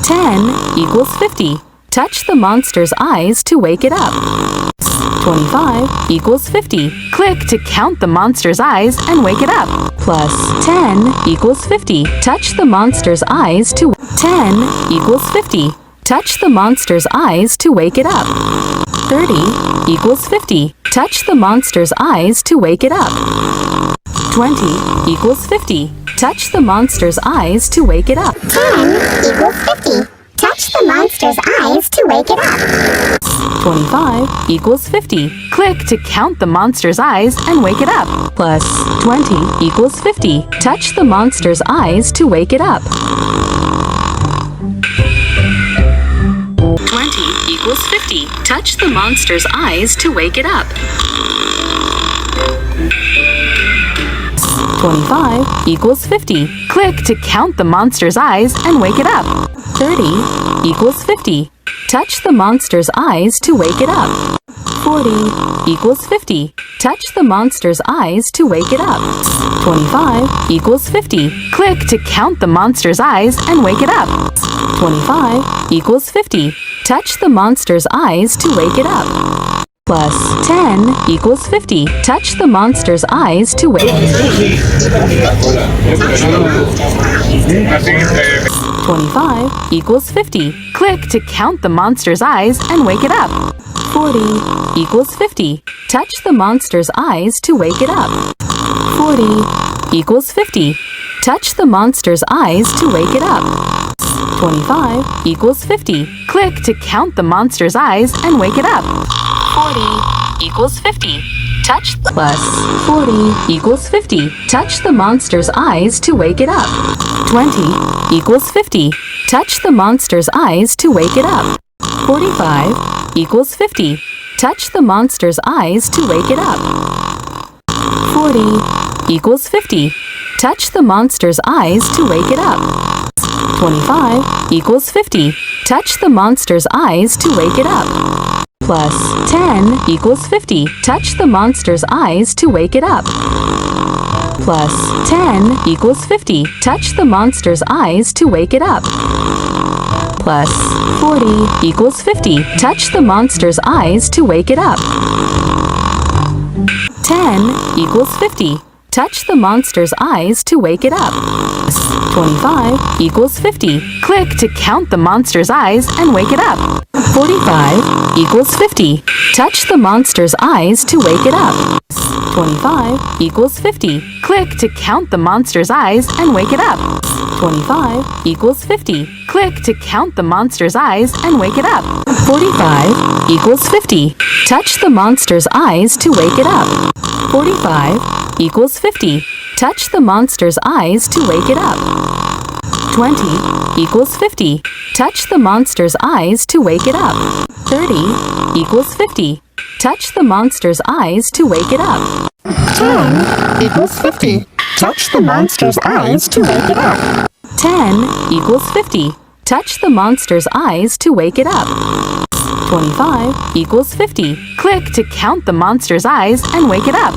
10 equals 50. Touch the monster's eyes to wake it up. 25 equals 50. Click to count the monster's eyes and wake it up. Plus 10 equals 50. Touch the monster's eyes to 10 equals 50. Touch the monster's eyes to wake it up. 30 equals 50. Touch the monster's eyes to wake it up. 20 equals 50. Touch the monster's eyes to wake it up. 10 equals 50. Touch the monster's eyes to wake it up. 25 equals 50. Click to count the monster's eyes and wake it up. Plus 20 equals 50. Touch the monster's eyes to wake it up. 20 equals 50. Touch the monster's eyes to wake it up. 25 equals 50. Click to count the monster's eyes and wake it up. 30 equals 50. Touch the monster's eyes to wake it up. 40 equals 50. Touch the monster's eyes to wake it up. 25 equals 50. Click to count the monster's eyes and wake it up. 25 equals 50. Touch the monster's eyes to wake it up. Plus 10 equals 50. Touch the monster's eyes to wake it up. 25 equals 50. Click to count the monster's eyes and wake it up. 40 equals 50. Touch the monster's eyes to wake it up. 40 equals 50. Touch the monster's eyes to wake it up. 25 equals 50. Click to count the monster's eyes and wake it up. 40 equals 50. Touch plus 40 equals 50. Touch the monster's eyes to wake it up. 20 equals 50. Touch the monster's eyes to wake it up. 45 equals 50. Touch the monster's eyes to wake it up. 40 equals 50. Touch the monster's eyes to wake it up. 25 equals 50. Touch the monster's eyes to wake it up. Plus 10 equals 50. Touch the monster's eyes to wake it up. Plus 10 equals 50. Touch the monster's eyes to wake it up. Plus 40 equals 50. Touch the monster's eyes to wake it up. 10 equals 50. Touch the monster's eyes to wake it up. 25 equals 50. Click to count the monster's eyes and wake it up. 45 equals 50. Touch the monster's eyes to wake it up. 25 equals 50. Click to count the monster's eyes and wake it up. 25 equals 50. Click to count the monster's eyes and wake it up. 45 equals 50. Touch the monster's eyes to wake it up. 45 equals 50. Touch the monster's eyes to wake it up. 20 equals 50. Touch the monster's eyes to wake it up. 30 equals 50. Touch the monster's eyes to wake it up. 10 equals 50. Touch the monster's eyes to wake it up. 10 equals 50. Touch the monster's eyes to wake it up. 25 equals 50. Click to count the monster's eyes and wake it up.